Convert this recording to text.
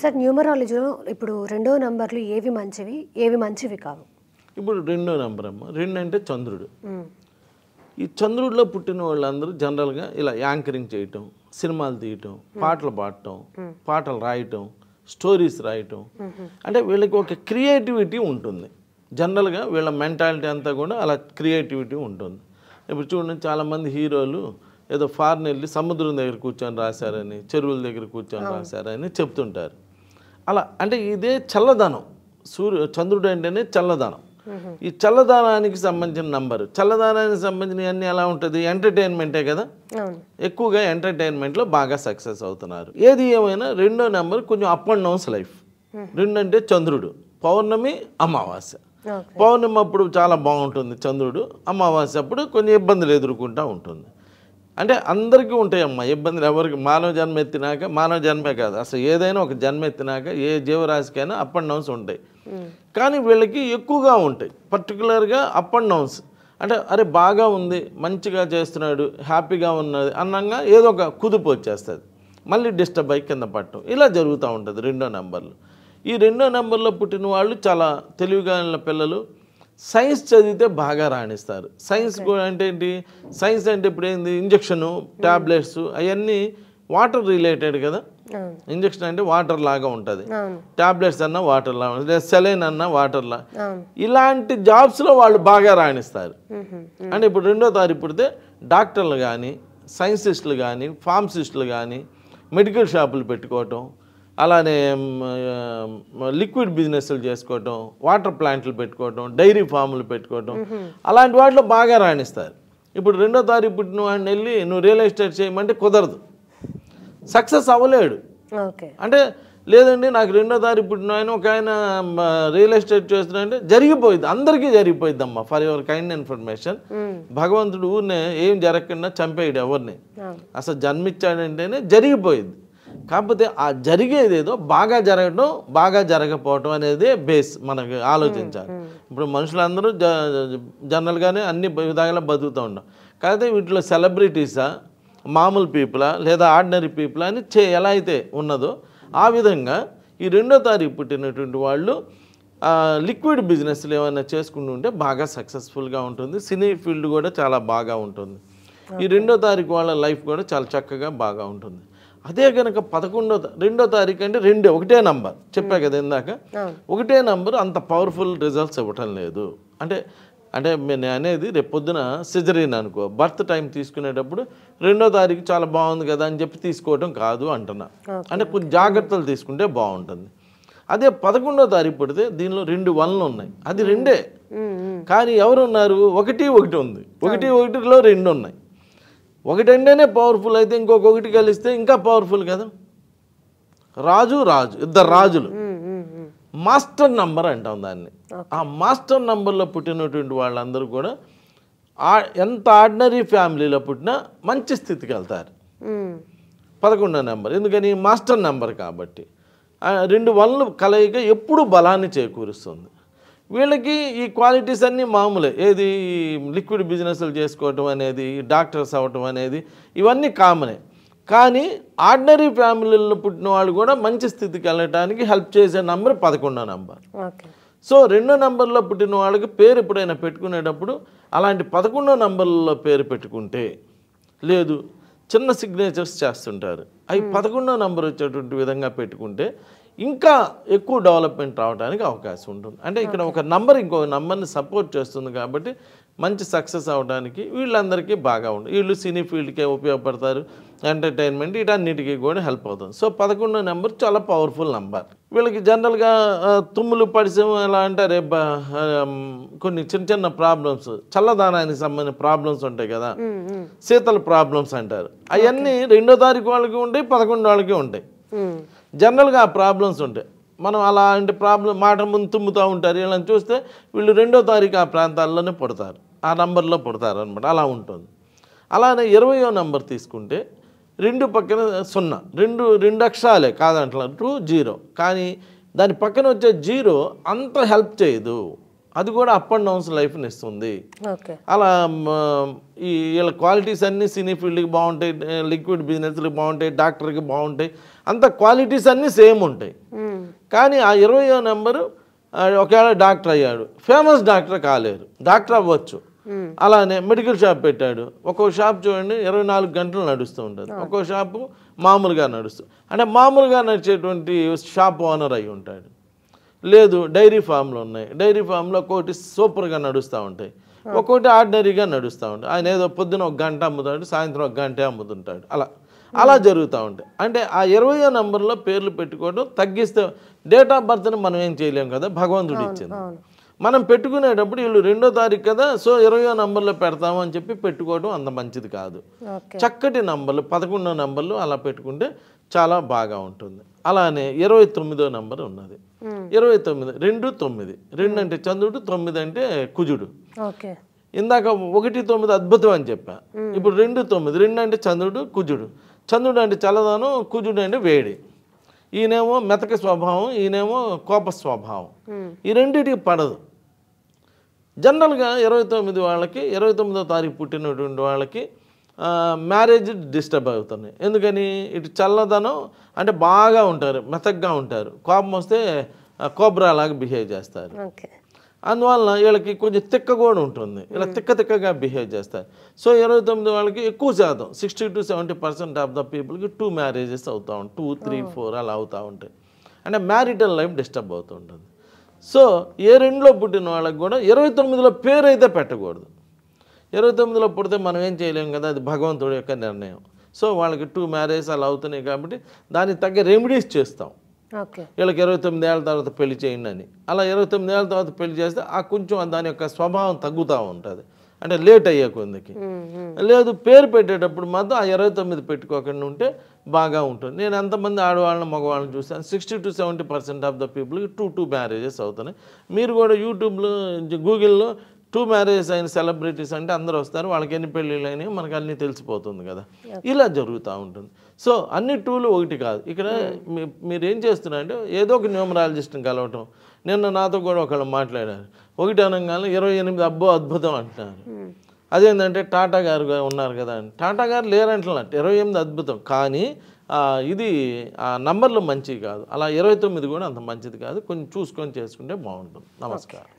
Sir న్యూమరాలజీలో ఇప్పుడు రెండో నంబర్లు ఏవి మంచివి ఏవి మంచివి కావు? ఇప్పుడు రెండో నెంబర్ అమ్మ, 2 అంటే చంద్రుడు. ఈ చంద్రుడిలో పుట్టిన వాళ్ళందరూ జనరల్గా ఇలా యాంకరింగ్ చేయటం, సినిమాలు తీయటం, పాటలు పాడటం, పాటలు రాయటం, స్టోరీస్ రాయటం, అంటే వీళ్ళకి ఒక క్రియేటివిటీ ఉంటుంది. జనరల్గా వీళ్ళ మెంటాలిటీ అంతా కూడా అలా క్రియేటివిటీ ఉంటుంది. ఇప్పుడు చూడండి, చాలామంది హీరోలు ఏదో ఫారెన్ వెళ్ళి సముద్రం దగ్గర కూర్చొని రాశారని, చెరువుల దగ్గర కూర్చొని రాశారని చెప్తుంటారు. అలా అంటే ఇదే చల్లదనం. చంద్రుడు అంటేనే చల్లదనం. ఈ చల్లదనానికి సంబంధించిన నంబరు, చల్లదనానికి సంబంధించిన అన్నీ ఎలా ఉంటుంది, ఎంటర్టైన్మెంటే కదా. ఎక్కువగా ఎంటర్టైన్మెంట్లో బాగా సక్సెస్ అవుతున్నారు. ఏది ఏమైనా రెండో నెంబర్ కొంచెం అప్ అండ్ డౌన్స్ లైఫ్. 2 అంటే చంద్రుడు, పౌర్ణమి, అమావాస్య. పౌర్ణమి అప్పుడు చాలా బాగుంటుంది చంద్రుడు, అమావాస్య అప్పుడు కొంచెం ఇబ్బందులు ఎదుర్కొంటూ ఉంటుంది. అంటే అందరికీ ఉంటాయమ్మా ఇబ్బందులు. ఎవరికి మానవ జన్మ ఎత్తినాక, మానవ జన్మే కాదు అసలు ఏదైనా ఒక జన్మ ఎత్తినాక ఏ జీవరాశికైనా అప్ అండ్ డౌన్స్ ఉంటాయి. కానీ వీళ్ళకి ఎక్కువగా ఉంటాయి, పర్టికులర్గా అప్ అండ్ డౌన్స్. అంటే అరే బాగా ఉంది, మంచిగా చేస్తున్నాడు, హ్యాపీగా ఉన్నది అన్నంగా ఏదో ఒక కుదుపు వచ్చేస్తుంది, మళ్ళీ డిస్టర్బ్ అయ్యి కింద పట్టడం, ఇలా జరుగుతూ ఉంటుంది రెండో నెంబర్లు. ఈ రెండో నెంబర్లో పుట్టిన వాళ్ళు చాలా తెలివిగా ఉన్న పిల్లలు. సైన్స్ చదివితే బాగా రాణిస్తారు. సైన్స్ అంటే ఏంటి, సైన్స్ అంటే ఇప్పుడు ఏంది, ఇంజక్షను, ట్యాబ్లెట్స్ అవన్నీ వాటర్ రిలేటెడ్ కదా. ఇంజక్షన్ అంటే వాటర్ లాగా ఉంటుంది, ట్యాబ్లెట్స్ అన్నా వాటర్ లాగా ఉంటుంది, సెలైన్ అన్నా వాటర్ లా. ఇలాంటి జాబ్స్లో వాళ్ళు బాగా రాణిస్తారు. అంటే ఇప్పుడు రెండో తారీఖు పుడితే డాక్టర్లు కానీ, సైన్సిస్టులు కానీ, ఫార్మసిస్టులు కానీ మెడికల్ షాపులు పెట్టుకోవటం, అలానే లిక్విడ్ బిజినెస్లు చేసుకోవటం, వాటర్ ప్లాంట్లు పెట్టుకోవటం, డైరీ ఫాములు పెట్టుకోవటం, అలాంటి వాటిలో బాగా రాణిస్తారు. ఇప్పుడు రెండో తారీఖు పుట్టిన వాడిని వెళ్ళి నువ్వు రియల్ ఎస్టేట్ చేయమంటే కుదరదు, సక్సెస్ అవ్వలేడు. అంటే లేదండి నాకు రెండో తారీఖు పుట్టిన ఆయన ఒక ఆయన రియల్ ఎస్టేట్ చేస్తున్నాడంటే జరిగిపోయింది, అందరికీ జరిగిపోయింది అమ్మా. ఫర్ యువర్ కైండ్ ఇన్ఫర్మేషన్, భగవంతుడు ఊరినే ఏం జరగకుండా చంపేయడు ఎవరిని. అసలు జన్మించాడంటేనే జరిగిపోయింది. కాకపోతే ఆ జరిగేది ఏదో బాగా జరగడం, బాగా జరగకపోవటం అనేది బేస్ మనకు ఆలోచించాలి. ఇప్పుడు మనుషులందరూ జనరల్గానే అన్ని విధాలుగా బతుకుతూ ఉంటాం. కాకపోతే వీటిలో సెలబ్రిటీసా, మామూలు పీపులా, లేదా ఆర్డినరీ పీపులా అని ఎలా అయితే ఉన్నదో ఆ విధంగా ఈ రెండో తారీఖు పుట్టినటువంటి వాళ్ళు లిక్విడ్ బిజినెస్లు ఏమైనా చేసుకుంటూ ఉంటే బాగా సక్సెస్ఫుల్గా ఉంటుంది. సినీ ఫీల్డ్ కూడా చాలా బాగా ఉంటుంది. ఈ రెండో తారీఖు వాళ్ళ లైఫ్ కూడా చాలా చక్కగా బాగా ఉంటుంది. అదే కనుక రెండో తారీఖు అంటే ఒకటే నంబర్ చెప్పా కదా ఇందాక, ఒకటే నంబర్ అంత పవర్ఫుల్ రిజల్ట్స్ ఇవ్వటం లేదు. అంటే నేను అనేది రేపు పొద్దున సిజరీన్ అనుకో, బర్త్ టైం తీసుకునేటప్పుడు రెండో తారీఖు చాలా బాగుంది కదా అని చెప్పి తీసుకోవడం కాదు అంటున్నా. అంటే కొంచెం జాగ్రత్తలు తీసుకుంటే బాగుంటుంది. అదే 11వ తారీఖు పుడితే దీనిలో 2 1లు ఉన్నాయి, అది 2. కానీ ఎవరు ఉన్నారు, 1 1 ఉంది, 1 1లో 2 ఉన్నాయి. 1 అంటేనే పవర్ఫుల్, అయితే ఇంకొక 1 కలిస్తే ఇంకా పవర్ఫుల్ కదా. రాజు ఇద్దరు రాజులు, మాస్టర్ నంబర్ అంటాం దాన్ని. ఆ మాస్టర్ నంబర్లో పుట్టినటువంటి వాళ్ళందరూ కూడా ఎంత ఆర్డినరీ ఫ్యామిలీలో పుట్టినా మంచి స్థితికి వెళ్తారు. 11వ నెంబర్ ఎందుకని, మాస్టర్ నెంబర్ కాబట్టి. 2 1లు కలయిక ఎప్పుడు బలాన్ని చేకూరుస్తుంది. వీళ్ళకి ఈ క్వాలిటీస్ అన్నీ మామూలే. ఏది లిక్విడ్ బిజినెస్లు చేసుకోవటం అనేది, డాక్టర్స్ అవ్వటం అనేది ఇవన్నీ కామనే. కానీ ఆర్డినరీ ఫ్యామిలీలో పుట్టిన వాళ్ళు కూడా మంచి స్థితికి వెళ్ళటానికి హెల్ప్ చేసే నంబర్ 11వ నెంబర్. సో రెండో నెంబర్లో పుట్టిన వాళ్ళకి పేరు ఎప్పుడైనా పెట్టుకునేటప్పుడు అలాంటి 11వ నెంబర్లో పేరు పెట్టుకుంటే, లేదు చిన్న సిగ్నేచర్స్ చేస్తుంటారు, అవి 11వ నెంబర్ వచ్చేటువంటి విధంగా పెట్టుకుంటే ఇంకా ఎక్కువ డెవలప్మెంట్ రావడానికి అవకాశం ఉంటుంది. అంటే ఇక్కడ ఒక నంబర్ ఇంకొక నంబర్ని సపోర్ట్ చేస్తుంది కాబట్టి మంచి సక్సెస్ అవడానికి వీళ్ళందరికీ బాగా ఉంటుంది. వీళ్ళు సినీ ఫీల్డ్కే ఉపయోగపడతారు, ఎంటర్టైన్మెంట్ వీటన్నిటికీ కూడా హెల్ప్ అవుతుంది. సో 11వ నెంబర్ చాలా పవర్ఫుల్ నెంబర్. వీళ్ళకి జనరల్గా తుమ్ములు పడిసం ఎలా అంటారే, కొన్ని చిన్న ప్రాబ్లమ్స్, చల్లదానానికి సంబంధించిన ప్రాబ్లమ్స్ ఉంటాయి కదా, శీతల ప్రాబ్లమ్స్ అంటారు, అవన్నీ రెండో తారీఖు వాళ్ళకి ఉంటాయి, 11 వాళ్ళకి ఉంటాయి. జనరల్గా ఆ ప్రాబ్లమ్స్ ఉంటాయి. మనం అలాంటి మాట ముందు తుమ్ముతూ ఉంటారు, వీళ్ళని చూస్తే వీళ్ళు రెండో తారీఖు ఆ ప్రాంతాల్లోనే పుడతారు, ఆ నంబర్లో పుడతారు అనమాట. అలా ఉంటుంది. అలానే 20వ నెంబర్ తీసుకుంటే 2 పక్కన 0, 2 అక్షరాలే కాదంటున్నారు, 2 0. కానీ దాని పక్కన వచ్చే 0 అంత హెల్ప్ చేయదు, అది కూడా అప్ అండ్ డౌన్స్ లైఫ్ని ఇస్తుంది. అలా వీళ్ళ క్వాలిటీస్ అన్నీ సినీ ఫీల్డ్కి బాగుంటాయి, లిక్విడ్ బిజినెస్కి బాగుంటాయి, డాక్టర్కి బాగుంటాయి, అంత క్వాలిటీస్ అన్నీ సేమ్ ఉంటాయి. కానీ ఆ 20వ నెంబరు ఒకవేళ డాక్టర్ అయ్యాడు, ఫేమస్ డాక్టర్ కాలేరు, డాక్టర్ అవ్వచ్చు. అలానే మెడికల్ షాప్ పెట్టాడు, ఒక్కో షాప్ చూడండి 24 గంటలు నడుస్తూ ఉంటుంది, ఒక్కో షాపు మామూలుగా నడుస్తుంది. అంటే మామూలుగా నడిచేటువంటి షాప్ ఓనర్ అయి ఉంటాడు. లేదు డైరీ ఫామ్లు ఉన్నాయి, డైరీ ఫామ్లో ఒక్కోటి సూపర్గా నడుస్తూ ఉంటాయి, ఒక్కోటి ఆర్డినరీగా నడుస్తూ ఉంటాయి. ఆయన ఏదో పొద్దున 1 గంట అమ్ముతాడు, సాయంత్రం 1 గంటే అమ్ముతుంటాడు. అలా జరుగుతూ ఉంటాయి. అంటే ఆ 20వ నెంబర్లో పేర్లు పెట్టుకోవడం తగ్గిస్తే డేట్ ఆఫ్ బర్త్ని మనం ఏం చేయలేం కదా, భగవంతుడు ఇచ్చింది. మనం పెట్టుకునేటప్పుడు వీళ్ళు 2వ తారీఖు కదా, సో 20వ నెంబర్లో పెడతాము అని చెప్పి పెట్టుకోవడం అంత మంచిది కాదు. చక్కటి నంబర్లు 11వ నెంబర్లు అలా పెట్టుకుంటే చాలా బాగా ఉంటుంది. అలానే 29వ నెంబర్ ఉన్నది. 29 2 9, 2 అంటే చంద్రుడు, 9 అంటే కుజుడు. ఇందాక 1 9 అద్భుతం అని చెప్పా. ఇప్పుడు 2 9, 2 అంటే చంద్రుడు కుజుడు. చంద్రుడు అంటే చల్లదనం, కుజుడు అంటే వేడి. ఈయనేమో మెతక స్వభావం, ఈయనేమో కోప స్వభావం. ఈ రెండింటికి పడదు. జనరల్గా 29 వాళ్ళకి 29వ తారీఖు పుట్టినటువంటి వాళ్ళకి మ్యారేజ్ డిస్టర్బ్ అవుతున్నాయి. ఎందుకని ఇటు చల్లదనం అంటే బాగా ఉంటారు, మెతగ్గా ఉంటారు, కోపం వస్తే కోబ్రాలాగా బిహేవ్ చేస్తారు. అందువలన వీళ్ళకి కొంచెం తిక్క కూడా ఉంటుంది, ఇలా తిక్కగా బిహేవ్ చేస్తారు. సో 29 వాళ్ళకి ఎక్కువ శాతం 60 to 70% ఆఫ్ ద పీపుల్కి 2 మ్యారేజెస్ అవుతూ ఉంటాయి, 2 3 4 అలా అవుతూ ఉంటాయి. అంటే మ్యారిటల్ లైఫ్ డిస్టర్బ్ అవుతూ ఉంటుంది. సో ఏ 2లో పుట్టిన వాళ్ళకి కూడా 29లో పేరు అయితే పెట్టకూడదు. 29లో పుడితే మనం ఏం చేయలేము కదా, అది భగవంతుడి యొక్క నిర్ణయం. సో వాళ్ళకి 2 మ్యారేజ్ అలా అవుతున్నాయి కాబట్టి దానికి తగ్గ రెమెడీస్ చేస్తాం. వీళ్ళకి 29 ఏళ్ళ తర్వాత పెళ్లి చేయండి అని. అలా 29 ఏళ్ళ తర్వాత పెళ్లి చేస్తే ఆ కొంచెం దాని యొక్క స్వభావం తగ్గుతూ ఉంటుంది, అంటే లేట్ అయ్యే కొందికి. లేదు పేరు పెట్టేటప్పుడు మాత్రం ఆ 29 పెట్టుకోకుండా ఉంటే బాగా ఉంటుంది. నేను ఎంతమంది ఆడవాళ్ళని మగవాళ్ళని చూసాను, 60 to 70% ఆఫ్ ద పీపుల్కి 2 మ్యారేజెస్ అవుతున్నాయి. మీరు కూడా యూట్యూబ్లో గూగుల్లో 2 మ్యారేజెస్ అయిన సెలబ్రిటీస్ అంటే అందరూ వస్తారు, వాళ్ళకి ఎన్ని పెళ్ళిళ్ళు అయినాయి మనకు అన్నీ తెలిసిపోతుంది కదా. ఇలా జరుగుతూ ఉంటుంది. సో అన్ని 2లు ఒకటి కాదు. ఇక్కడ మీరు ఏం చేస్తున్నారంటే ఏదో ఒక న్యూమరాలజిస్ట్ని కలవటం. నిన్న నాతో కూడా ఒకళ్ళు మాట్లాడారు, 1 అనగానే 28 అబ్బో అద్భుతం అంటున్నారు. అదేంటంటే టాటా గారు ఉన్నారు కదా అని. టాటా గారు లేరంటున్నట్టు 28 అద్భుతం, కానీ ఇది ఆ నంబర్లు మంచివి కాదు. అలా 29 కూడా అంత మంచిది కాదు, కొంచెం చూసుకొని చేసుకుంటే బాగుంటుంది. నమస్కారం.